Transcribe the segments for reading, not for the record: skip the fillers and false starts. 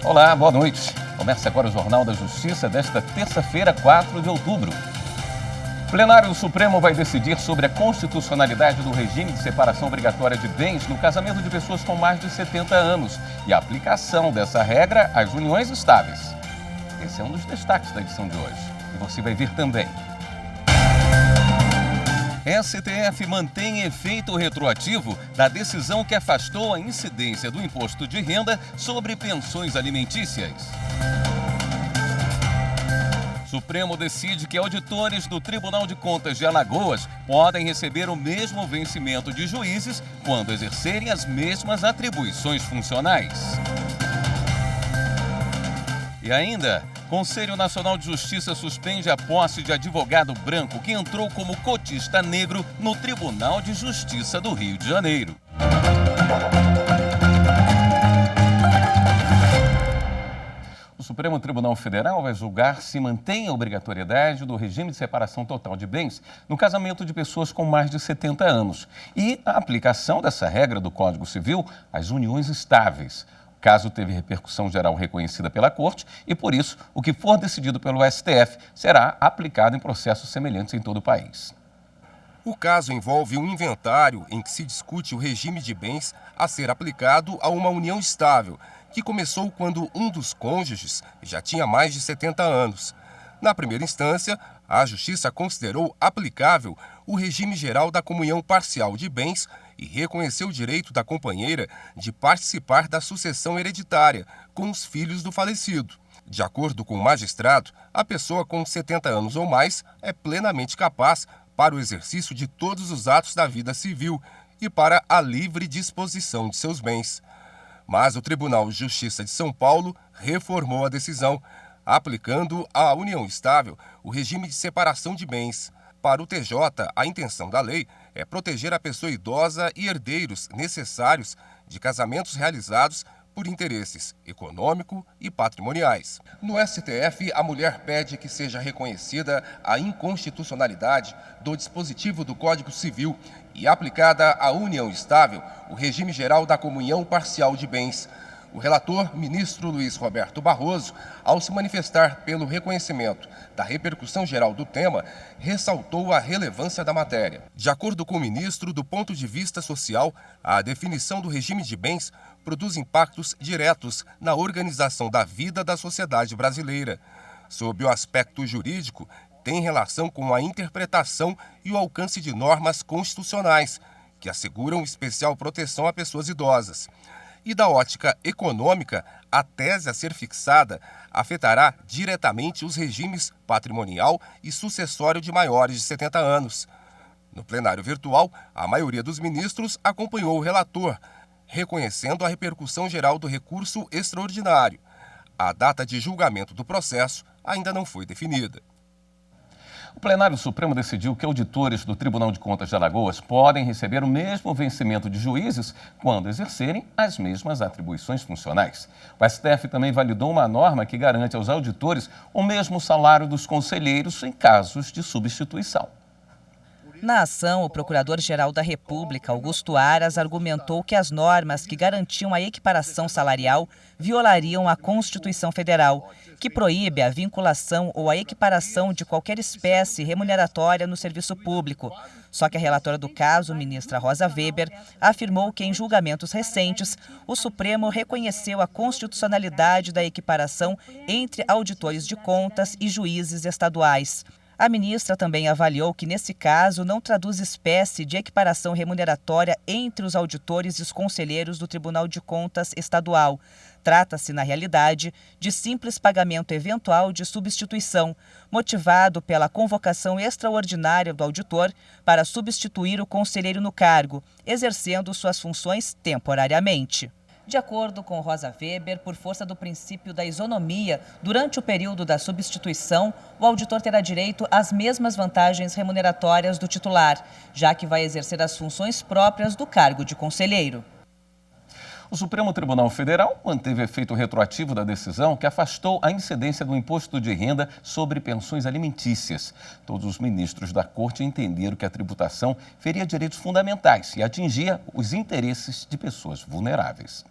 Olá, boa noite. Começa agora o Jornal da Justiça desta terça-feira, 4 de outubro. O plenário do Supremo vai decidir sobre a constitucionalidade do regime de separação obrigatória de bens no casamento de pessoas com mais de 70 anos e a aplicação dessa regra às uniões estáveis. Esse é um dos destaques da edição de hoje. E você vai ver também. STF mantém efeito retroativo da decisão que afastou a incidência do imposto de renda sobre pensões alimentícias. Supremo decide que auditores do Tribunal de Contas de Alagoas podem receber o mesmo vencimento de juízes quando exercerem as mesmas atribuições funcionais. E ainda, Conselho Nacional de Justiça suspende a posse de advogado branco que entrou como cotista negro no Tribunal de Justiça do Rio de Janeiro. O Supremo Tribunal Federal vai julgar se mantém a obrigatoriedade do regime de separação total de bens no casamento de pessoas com mais de 70 anos e a aplicação dessa regra do Código Civil às uniões estáveis. O caso teve repercussão geral reconhecida pela Corte e, por isso, o que for decidido pelo STF será aplicado em processos semelhantes em todo o país. O caso envolve um inventário em que se discute o regime de bens a ser aplicado a uma união estável, que começou quando um dos cônjuges já tinha mais de 70 anos. Na primeira instância, a Justiça considerou aplicável o regime geral da comunhão parcial de bens e reconheceu o direito da companheira de participar da sucessão hereditária com os filhos do falecido. De acordo com o magistrado, a pessoa com 70 anos ou mais é plenamente capaz para o exercício de todos os atos da vida civil e para a livre disposição de seus bens. Mas o Tribunal de Justiça de São Paulo reformou a decisão, aplicando à união estável o regime de separação de bens. Para o TJ, a intenção da lei é proteger a pessoa idosa e herdeiros necessários de casamentos realizados por interesses econômico e patrimoniais. No STF, a mulher pede que seja reconhecida a inconstitucionalidade do dispositivo do Código Civil e aplicada à união estável o regime geral da comunhão parcial de bens. O relator, ministro Luiz Roberto Barroso, ao se manifestar pelo reconhecimento da repercussão geral do tema, ressaltou a relevância da matéria. De acordo com o ministro, do ponto de vista social, a definição do regime de bens produz impactos diretos na organização da vida da sociedade brasileira. Sob o aspecto jurídico, tem relação com a interpretação e o alcance de normas constitucionais, que asseguram especial proteção a pessoas idosas. E da ótica econômica, a tese a ser fixada afetará diretamente os regimes patrimonial e sucessório de maiores de 70 anos. No plenário virtual, a maioria dos ministros acompanhou o relator, reconhecendo a repercussão geral do recurso extraordinário. A data de julgamento do processo ainda não foi definida. O plenário supremo decidiu que auditores do Tribunal de Contas de Alagoas podem receber o mesmo vencimento de juízes quando exercerem as mesmas atribuições funcionais. O STF também validou uma norma que garante aos auditores o mesmo salário dos conselheiros em casos de substituição. Na ação, o Procurador-Geral da República, Augusto Aras, argumentou que as normas que garantiam a equiparação salarial violariam a Constituição Federal, que proíbe a vinculação ou a equiparação de qualquer espécie remuneratória no serviço público. Só que a relatora do caso, ministra Rosa Weber, afirmou que em julgamentos recentes, o Supremo reconheceu a constitucionalidade da equiparação entre auditores de contas e juízes estaduais. A ministra também avaliou que, nesse caso, não traduz espécie de equiparação remuneratória entre os auditores e os conselheiros do Tribunal de Contas Estadual. Trata-se, na realidade, de simples pagamento eventual de substituição, motivado pela convocação extraordinária do auditor para substituir o conselheiro no cargo, exercendo suas funções temporariamente. De acordo com Rosa Weber, por força do princípio da isonomia, durante o período da substituição, o auditor terá direito às mesmas vantagens remuneratórias do titular, já que vai exercer as funções próprias do cargo de conselheiro. O Supremo Tribunal Federal manteve efeito retroativo da decisão que afastou a incidência do imposto de renda sobre pensões alimentícias. Todos os ministros da Corte entenderam que a tributação feria direitos fundamentais e atingia os interesses de pessoas vulneráveis.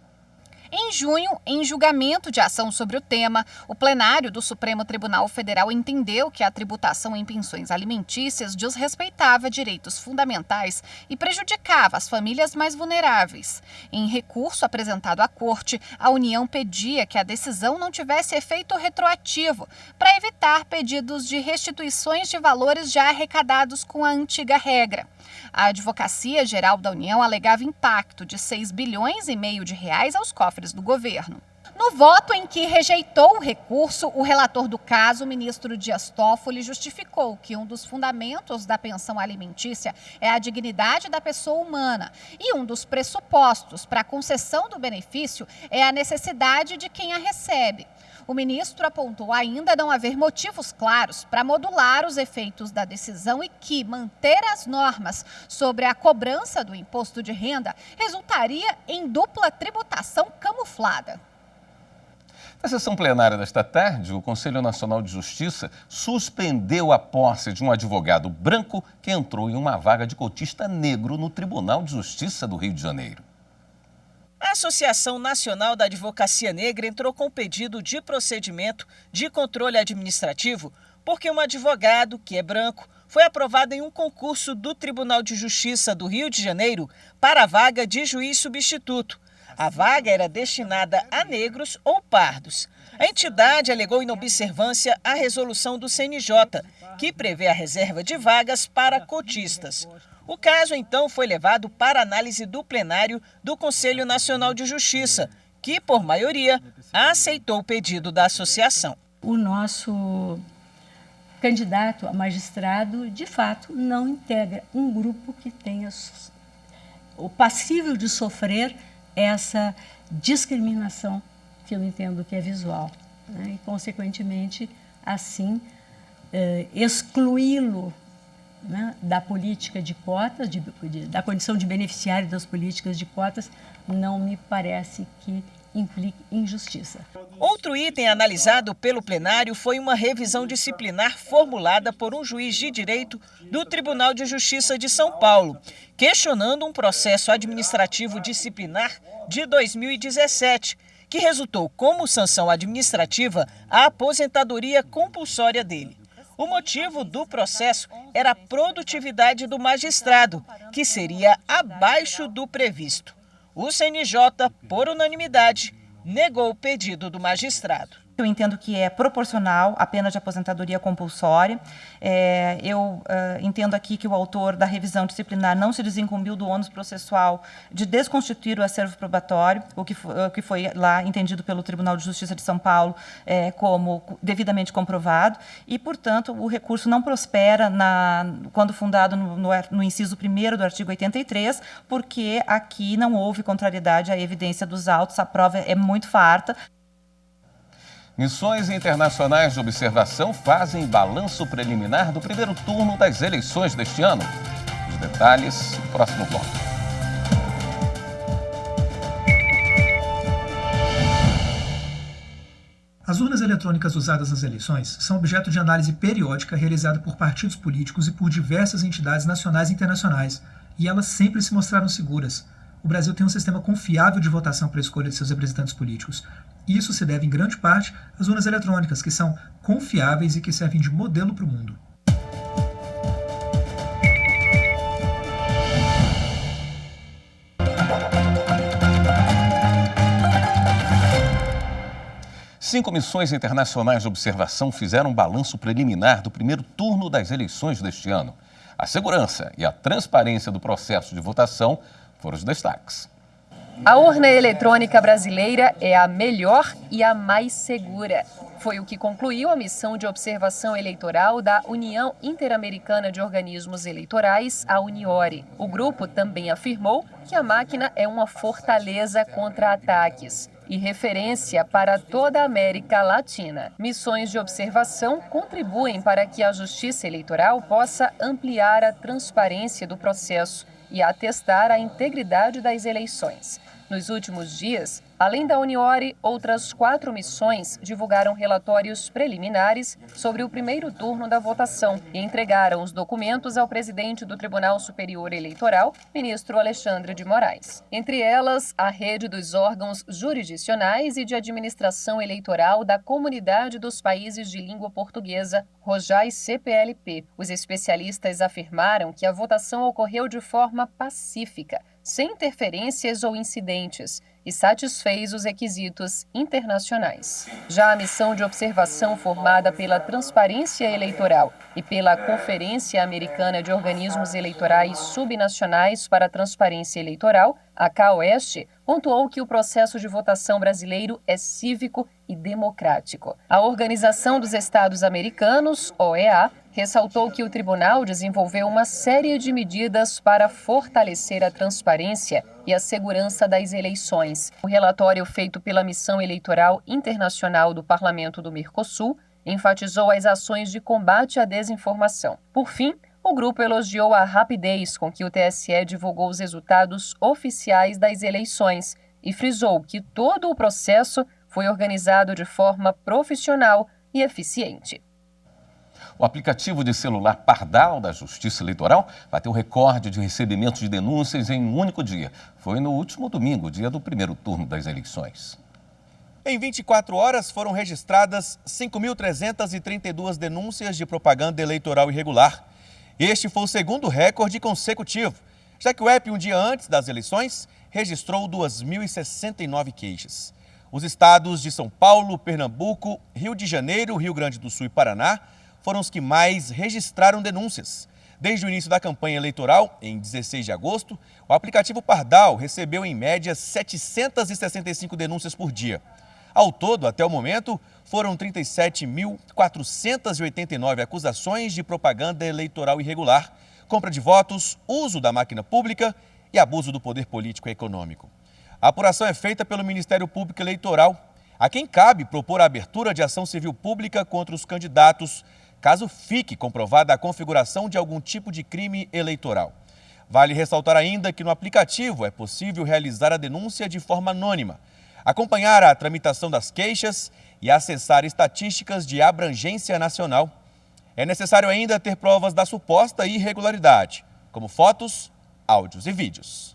Em junho, em julgamento de ação sobre o tema, o plenário do Supremo Tribunal Federal entendeu que a tributação em pensões alimentícias desrespeitava direitos fundamentais e prejudicava as famílias mais vulneráveis. Em recurso apresentado à Corte, a União pedia que a decisão não tivesse efeito retroativo, para evitar pedidos de restituições de valores já arrecadados com a antiga regra. A Advocacia Geral da União alegava impacto de 6,5 bilhões de reais aos cofres do governo. No voto em que rejeitou o recurso, o relator do caso, o ministro Dias Toffoli, justificou que um dos fundamentos da pensão alimentícia é a dignidade da pessoa humana e um dos pressupostos para a concessão do benefício é a necessidade de quem a recebe. O ministro apontou ainda não haver motivos claros para modular os efeitos da decisão e que manter as normas sobre a cobrança do imposto de renda resultaria em dupla tributação camuflada. Na sessão plenária desta tarde, o Conselho Nacional de Justiça suspendeu a posse de um advogado branco que entrou em uma vaga de cotista negro no Tribunal de Justiça do Rio de Janeiro. A Associação Nacional da Advocacia Negra entrou com pedido de procedimento de controle administrativo porque um advogado, que é branco, foi aprovado em um concurso do Tribunal de Justiça do Rio de Janeiro para a vaga de juiz substituto. A vaga era destinada a negros ou pardos. A entidade alegou inobservância à resolução do CNJ, que prevê a reserva de vagas para cotistas. O caso, então, foi levado para análise do plenário do Conselho Nacional de Justiça, que, por maioria, aceitou o pedido da associação. O nosso candidato a magistrado, de fato, não integra um grupo que tenha o passível de sofrer essa discriminação que eu entendo que é visual, né? E, consequentemente, assim, excluí-lo, né, da política de cotas, da condição de beneficiário das políticas de cotas, não me parece que implique injustiça. Outro item analisado pelo plenário foi uma revisão disciplinar formulada por um juiz de direito do Tribunal de Justiça de São Paulo, questionando um processo administrativo disciplinar de 2017, que resultou como sanção administrativa a aposentadoria compulsória dele. O motivo do processo era a produtividade do magistrado, que seria abaixo do previsto. O CNJ, por unanimidade, negou o pedido do magistrado. Eu entendo que é proporcional à pena de aposentadoria compulsória. Eu entendo aqui que o autor da revisão disciplinar não se desincumbiu do ônus processual de desconstituir o acervo probatório, o que foi lá entendido pelo Tribunal de Justiça de São Paulo como devidamente comprovado e, portanto, o recurso não prospera quando fundado no inciso 1º do artigo 83, porque aqui não houve contrariedade à evidência dos autos, a prova é muito farta. Missões internacionais de observação fazem balanço preliminar do primeiro turno das eleições deste ano. Os detalhes no próximo bloco. As urnas eletrônicas usadas nas eleições são objeto de análise periódica realizada por partidos políticos e por diversas entidades nacionais e internacionais, e elas sempre se mostraram seguras. O Brasil tem um sistema confiável de votação para a escolha de seus representantes políticos. E isso se deve, em grande parte, às urnas eletrônicas, que são confiáveis e que servem de modelo para o mundo. Cinco missões internacionais de observação fizeram um balanço preliminar do primeiro turno das eleições deste ano. A segurança e a transparência do processo de votação foram os destaques. A urna eletrônica brasileira é a melhor e a mais segura. Foi o que concluiu a missão de observação eleitoral da União Interamericana de Organismos Eleitorais, a Uniore. O grupo também afirmou que a máquina é uma fortaleza contra ataques e referência para toda a América Latina. Missões de observação contribuem para que a Justiça Eleitoral possa ampliar a transparência do processo e atestar a integridade das eleições. Nos últimos dias, Além da Uniore, outras 4 missões divulgaram relatórios preliminares sobre o primeiro turno da votação e entregaram os documentos ao presidente do Tribunal Superior Eleitoral, ministro Alexandre de Moraes. Entre elas, a rede dos órgãos jurisdicionais e de administração eleitoral da Comunidade dos Países de Língua Portuguesa, ROJAI-CPLP. Os especialistas afirmaram que a votação ocorreu de forma pacífica, sem interferências ou incidentes, e satisfez os requisitos internacionais. Já a missão de observação formada pela Transparência Eleitoral e pela Conferência Americana de Organismos Eleitorais Subnacionais para a Transparência Eleitoral, a CAOeste, pontuou que o processo de votação brasileiro é cívico e democrático. A Organização dos Estados Americanos, OEA, ressaltou que o tribunal desenvolveu uma série de medidas para fortalecer a transparência e a segurança das eleições. O relatório feito pela Missão Eleitoral Internacional do Parlamento do Mercosul enfatizou as ações de combate à desinformação. Por fim, o grupo elogiou a rapidez com que o TSE divulgou os resultados oficiais das eleições e frisou que todo o processo foi organizado de forma profissional e eficiente. O aplicativo de celular Pardal da Justiça Eleitoral bateu o recorde de recebimento de denúncias em um único dia. Foi no último domingo, dia do primeiro turno das eleições. Em 24 horas foram registradas 5.332 denúncias de propaganda eleitoral irregular. Este foi o segundo recorde consecutivo, já que o app, um dia antes das eleições, registrou 2.069 queixas. Os estados de São Paulo, Pernambuco, Rio de Janeiro, Rio Grande do Sul e Paraná foram os que mais registraram denúncias. Desde o início da campanha eleitoral, em 16 de agosto, o aplicativo Pardal recebeu em média 765 denúncias por dia. Ao todo, até o momento, foram 37.489 acusações de propaganda eleitoral irregular, compra de votos, uso da máquina pública e abuso do poder político e econômico. A apuração é feita pelo Ministério Público Eleitoral, a quem cabe propor a abertura de ação civil pública contra os candidatos, caso fique comprovada a configuração de algum tipo de crime eleitoral. Vale ressaltar ainda que no aplicativo é possível realizar a denúncia de forma anônima, acompanhar a tramitação das queixas e acessar estatísticas de abrangência nacional. É necessário ainda ter provas da suposta irregularidade, como fotos, áudios e vídeos.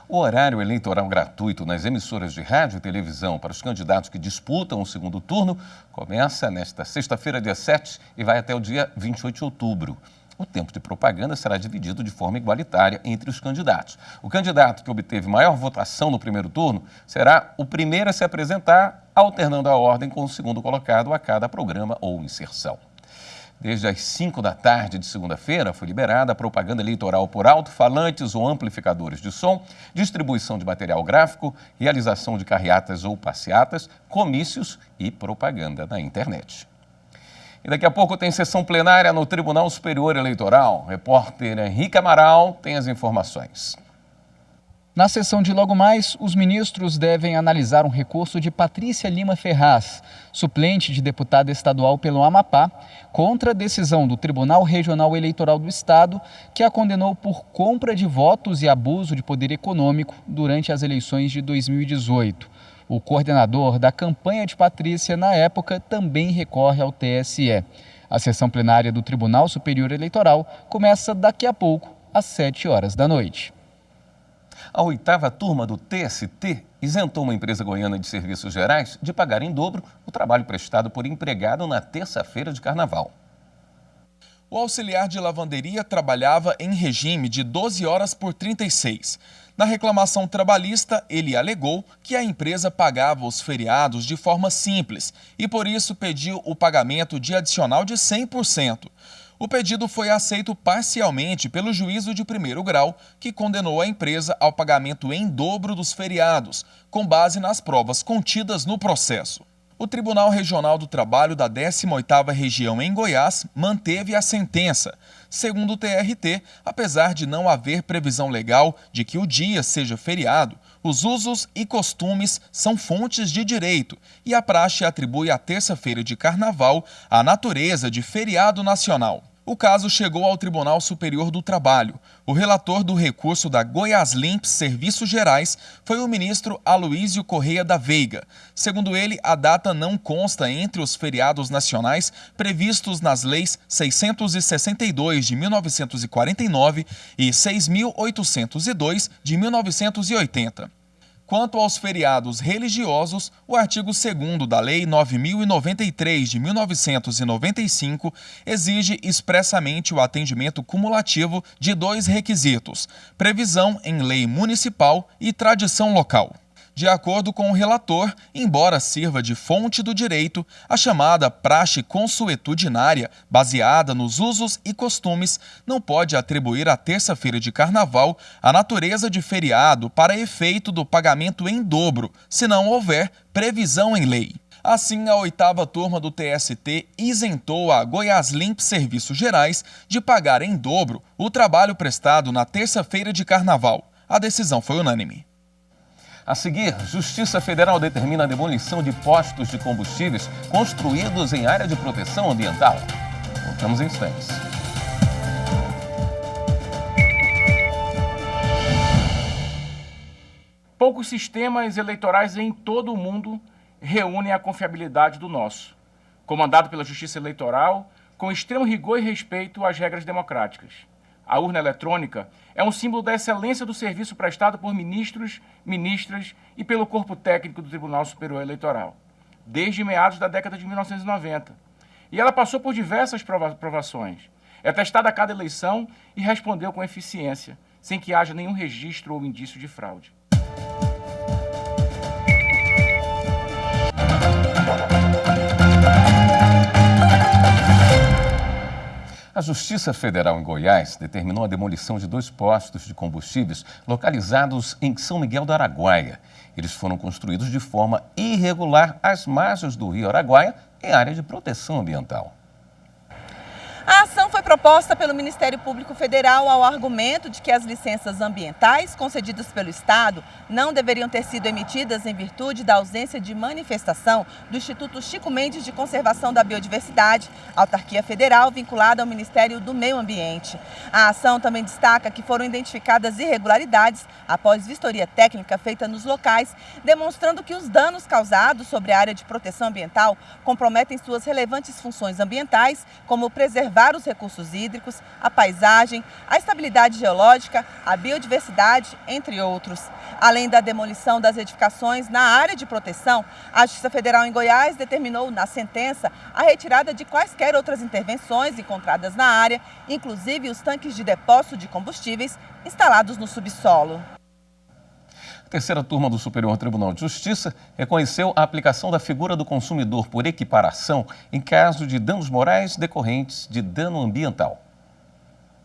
O horário eleitoral gratuito nas emissoras de rádio e televisão para os candidatos que disputam o segundo turno começa nesta sexta-feira, dia 7, e vai até o dia 28 de outubro. O tempo de propaganda será dividido de forma igualitária entre os candidatos. O candidato que obteve maior votação no primeiro turno será o primeiro a se apresentar, alternando a ordem com o segundo colocado a cada programa ou inserção. Desde as 5 da tarde de segunda-feira, foi liberada a propaganda eleitoral por alto-falantes ou amplificadores de som, distribuição de material gráfico, realização de carreatas ou passeatas, comícios e propaganda na internet. E daqui a pouco tem sessão plenária no Tribunal Superior Eleitoral. O repórter Henrique Amaral tem as informações. Na sessão de logo mais, os ministros devem analisar um recurso de Patrícia Lima Ferraz, suplente de deputada estadual pelo Amapá, contra a decisão do Tribunal Regional Eleitoral do Estado, que a condenou por compra de votos e abuso de poder econômico durante as eleições de 2018. O coordenador da campanha de Patrícia, na época, também recorre ao TSE. A sessão plenária do Tribunal Superior Eleitoral começa daqui a pouco, às 7 horas da noite. A 8ª turma do TST isentou uma empresa goiana de serviços gerais de pagar em dobro o trabalho prestado por empregado na terça-feira de carnaval. O auxiliar de lavanderia trabalhava em regime de 12 horas por 36. Na reclamação trabalhista, ele alegou que a empresa pagava os feriados de forma simples e, por isso, pediu o pagamento de adicional de 100%. O pedido foi aceito parcialmente pelo juízo de primeiro grau, que condenou a empresa ao pagamento em dobro dos feriados, com base nas provas contidas no processo. O Tribunal Regional do Trabalho da 18ª Região em Goiás manteve a sentença. Segundo o TRT, apesar de não haver previsão legal de que o dia seja feriado, os usos e costumes são fontes de direito e a praxe atribui à terça-feira de carnaval a natureza de feriado nacional. O caso chegou ao Tribunal Superior do Trabalho. O relator do recurso da Goiás-Limp Serviços Gerais foi o ministro Aloísio Correia da Veiga. Segundo ele, a data não consta entre os feriados nacionais previstos nas leis 662 de 1949 e 6.802 de 1980. Quanto aos feriados religiosos, o artigo 2º da Lei 9.093 de 1995 exige expressamente o atendimento cumulativo de 2 requisitos: previsão em lei municipal e tradição local. De acordo com o relator, embora sirva de fonte do direito, a chamada praxe consuetudinária, baseada nos usos e costumes, não pode atribuir à terça-feira de carnaval a natureza de feriado para efeito do pagamento em dobro, se não houver previsão em lei. Assim, a 8ª turma do TST isentou a Goiás-Limp Serviços Gerais de pagar em dobro o trabalho prestado na terça-feira de carnaval. A decisão foi unânime. A seguir, Justiça Federal determina a demolição de postos de combustíveis construídos em área de proteção ambiental. Voltamos em instantes. Poucos sistemas eleitorais em todo o mundo reúnem a confiabilidade do nosso, comandado pela Justiça Eleitoral, com extremo rigor e respeito às regras democráticas. A urna eletrônica é um símbolo da excelência do serviço prestado por ministros, ministras e pelo corpo técnico do Tribunal Superior Eleitoral, desde meados da década de 1990. E ela passou por diversas provações. É testada a cada eleição e respondeu com eficiência, sem que haja nenhum registro ou indício de fraude. A Justiça Federal em Goiás determinou a demolição de 2 postos de combustíveis localizados em São Miguel do Araguaia. Eles foram construídos de forma irregular às margens do rio Araguaia, em área de proteção ambiental. A ação foi proposta pelo Ministério Público Federal ao argumento de que as licenças ambientais concedidas pelo Estado não deveriam ter sido emitidas em virtude da ausência de manifestação do Instituto Chico Mendes de Conservação da Biodiversidade, autarquia federal vinculada ao Ministério do Meio Ambiente. A ação também destaca que foram identificadas irregularidades após vistoria técnica feita nos locais, demonstrando que os danos causados sobre a área de proteção ambiental comprometem suas relevantes funções ambientais, como preservar os recursos hídricos, a paisagem, a estabilidade geológica, a biodiversidade, entre outros. Além da demolição das edificações na área de proteção, a Justiça Federal em Goiás determinou na sentença a retirada de quaisquer outras intervenções encontradas na área, inclusive os tanques de depósito de combustíveis instalados no subsolo. A 3ª turma do Superior Tribunal de Justiça reconheceu a aplicação da figura do consumidor por equiparação em caso de danos morais decorrentes de dano ambiental.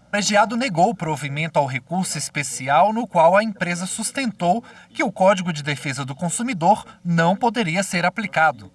O colegiado negou o provimento ao recurso especial no qual a empresa sustentou que o Código de Defesa do Consumidor não poderia ser aplicado.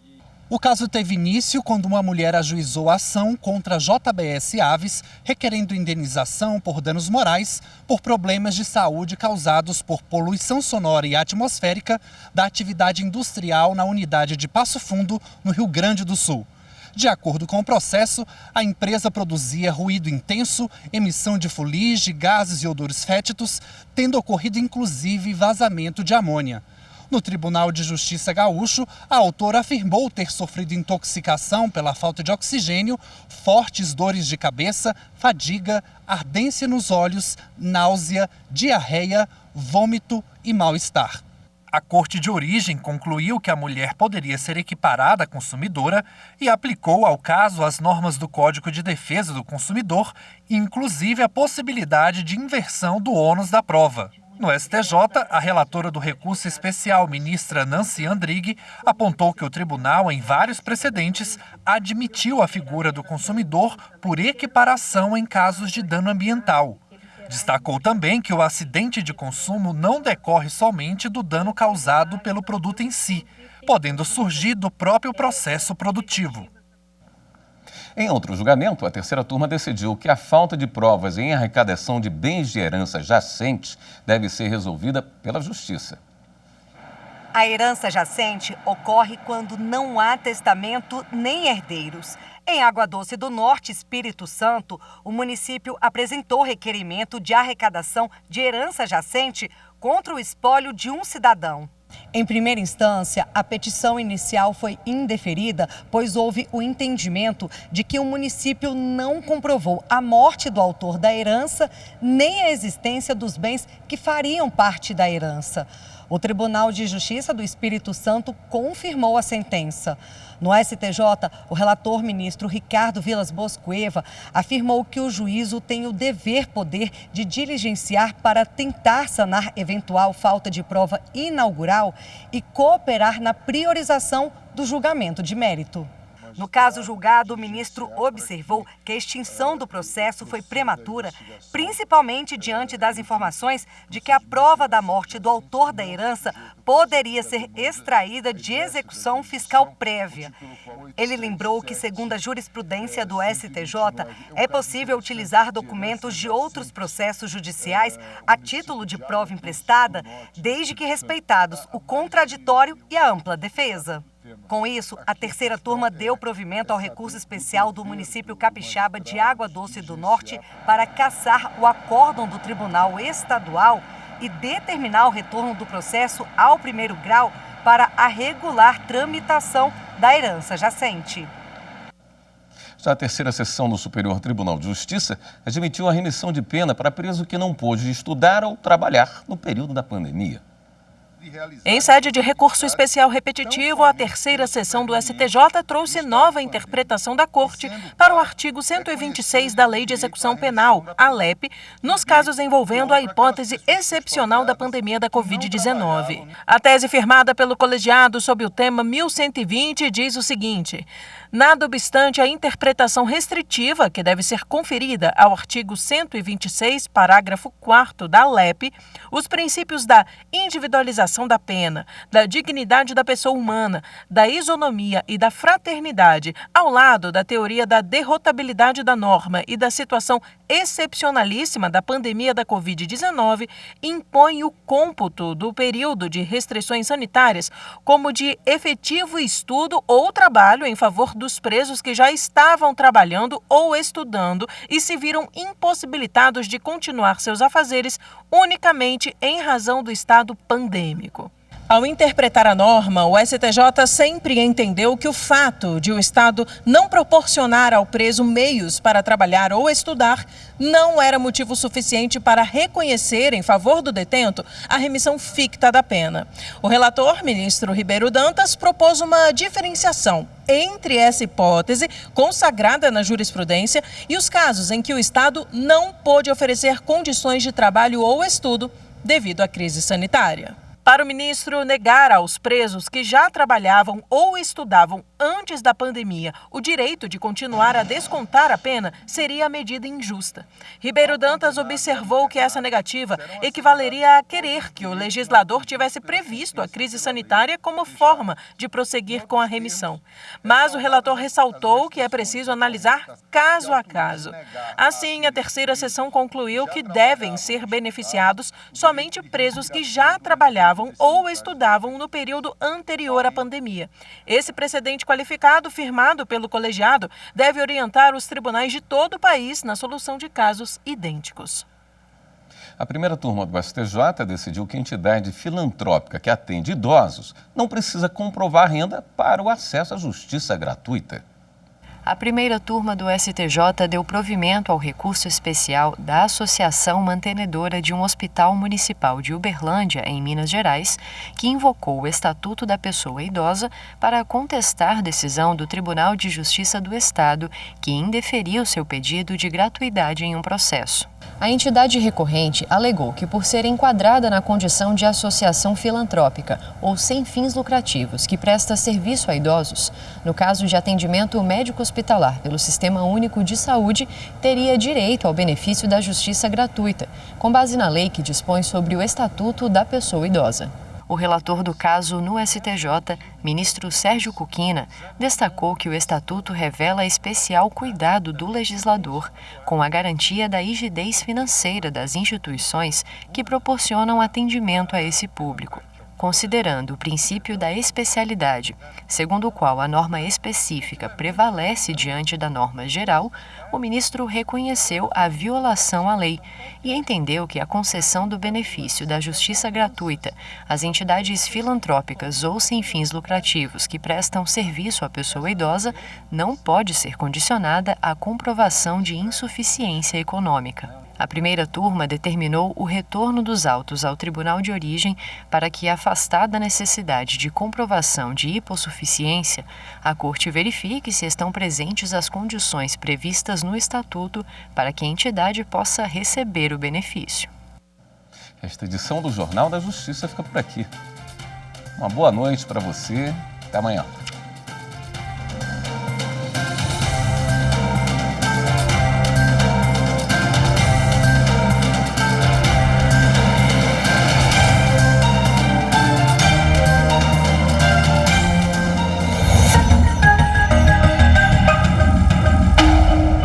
O caso teve início quando uma mulher ajuizou a ação contra a JBS Aves, requerendo indenização por danos morais por problemas de saúde causados por poluição sonora e atmosférica da atividade industrial na unidade de Passo Fundo, no Rio Grande do Sul. De acordo com o processo, a empresa produzia ruído intenso, emissão de fuligem, gases e odores fétidos, tendo ocorrido inclusive vazamento de amônia. No Tribunal de Justiça gaúcho, a autora afirmou ter sofrido intoxicação pela falta de oxigênio, fortes dores de cabeça, fadiga, ardência nos olhos, náusea, diarreia, vômito e mal-estar. A Corte de Origem concluiu que a mulher poderia ser equiparada à consumidora e aplicou ao caso as normas do Código de Defesa do Consumidor, inclusive a possibilidade de inversão do ônus da prova. No STJ, a relatora do recurso especial, ministra Nancy Andrighi, apontou que o tribunal, em vários precedentes, admitiu a figura do consumidor por equiparação em casos de dano ambiental. Destacou também que o acidente de consumo não decorre somente do dano causado pelo produto em si, podendo surgir do próprio processo produtivo. Em outro julgamento, a 3ª turma decidiu que a falta de provas em arrecadação de bens de herança jacentes deve ser resolvida pela Justiça. A herança jacente ocorre quando não há testamento nem herdeiros. Em Água Doce do Norte, Espírito Santo, o município apresentou requerimento de arrecadação de herança jacente contra o espólio de um cidadão. Em primeira instância, a petição inicial foi indeferida, pois houve o entendimento de que o município não comprovou a morte do autor da herança, nem a existência dos bens que fariam parte da herança. O Tribunal de Justiça do Espírito Santo confirmou a sentença. No STJ, o relator ministro Ricardo Vilas Boas Cueva afirmou que o juízo tem o dever-poder de diligenciar para tentar sanar eventual falta de prova inaugural e cooperar na priorização do julgamento de mérito. No caso julgado, o ministro observou que a extinção do processo foi prematura, principalmente diante das informações de que a prova da morte do autor da herança poderia ser extraída de execução fiscal prévia. Ele lembrou que, segundo a jurisprudência do STJ, é possível utilizar documentos de outros processos judiciais a título de prova emprestada, desde que respeitados o contraditório e a ampla defesa. Com isso, a terceira turma deu provimento ao recurso especial do município capixaba de Água Doce do Norte para cassar o acórdão do Tribunal Estadual e determinar o retorno do processo ao primeiro grau para a regular tramitação da herança jacente. Já a terceira sessão do Superior Tribunal de Justiça admitiu a remissão de pena para preso que não pôde estudar ou trabalhar no período da pandemia. Em sede de recurso especial repetitivo, a terceira sessão do STJ trouxe nova interpretação da Corte para o artigo 126 da Lei de Execução Penal, a LEP, nos casos envolvendo a hipótese excepcional da pandemia da Covid-19. A tese firmada pelo colegiado sob o tema 1120 diz o seguinte: nada obstante a interpretação restritiva que deve ser conferida ao artigo 126, parágrafo 4º da LEP, os princípios da individualização da pena, da dignidade da pessoa humana, da isonomia e da fraternidade, ao lado da teoria da derrotabilidade da norma e da situação excepcionalíssima da pandemia da Covid-19, impõe o cômputo do período de restrições sanitárias como de efetivo estudo ou trabalho em favor dos presos que já estavam trabalhando ou estudando e se viram impossibilitados de continuar seus afazeres unicamente em razão do estado pandêmico. Ao interpretar a norma, o STJ sempre entendeu que o fato de o Estado não proporcionar ao preso meios para trabalhar ou estudar não era motivo suficiente para reconhecer em favor do detento a remissão ficta da pena. O relator, ministro Ribeiro Dantas, propôs uma diferenciação entre essa hipótese, consagrada na jurisprudência, e os casos em que o Estado não pôde oferecer condições de trabalho ou estudo devido à crise sanitária. Para o ministro, negar aos presos que já trabalhavam ou estudavam antes da pandemia o direito de continuar a descontar a pena seria a medida injusta. Ribeiro Dantas observou que essa negativa equivaleria a querer que o legislador tivesse previsto a crise sanitária como forma de prosseguir com a remissão. Mas o relator ressaltou que é preciso analisar caso a caso. Assim, a terceira sessão concluiu que devem ser beneficiados somente presos que já trabalhavam ou estudavam no período anterior à pandemia. Esse precedente qualificado, firmado pelo colegiado, deve orientar os tribunais de todo o país na solução de casos idênticos. A primeira turma do STJ decidiu que a entidade filantrópica que atende idosos não precisa comprovar renda para o acesso à justiça gratuita. A primeira turma do STJ deu provimento ao recurso especial da Associação Mantenedora de um Hospital Municipal de Uberlândia, em Minas Gerais, que invocou o Estatuto da Pessoa Idosa para contestar decisão do Tribunal de Justiça do Estado, que indeferiu seu pedido de gratuidade em um processo. A entidade recorrente alegou que, por ser enquadrada na condição de associação filantrópica ou sem fins lucrativos que presta serviço a idosos, no caso de atendimento médico-hospitalar pelo Sistema Único de Saúde, teria direito ao benefício da justiça gratuita, com base na lei que dispõe sobre o Estatuto da Pessoa Idosa. O relator do caso no STJ, ministro Sérgio Cuquina, destacou que o Estatuto revela especial cuidado do legislador com a garantia da rigidez financeira das instituições que proporcionam atendimento a esse público. considerando o princípio da especialidade, segundo o qual a norma específica prevalece diante da norma geral, o ministro reconheceu a violação à lei e entendeu que a concessão do benefício da justiça gratuita às entidades filantrópicas ou sem fins lucrativos que prestam serviço à pessoa idosa não pode ser condicionada à comprovação de insuficiência econômica. A primeira turma determinou o retorno dos autos ao tribunal de origem para que, afastada a necessidade de comprovação de hipossuficiência, a Corte verifique se estão presentes as condições previstas no Estatuto para que a entidade possa receber o benefício. Esta edição do Jornal da Justiça fica por aqui. Uma boa noite para você. Até amanhã.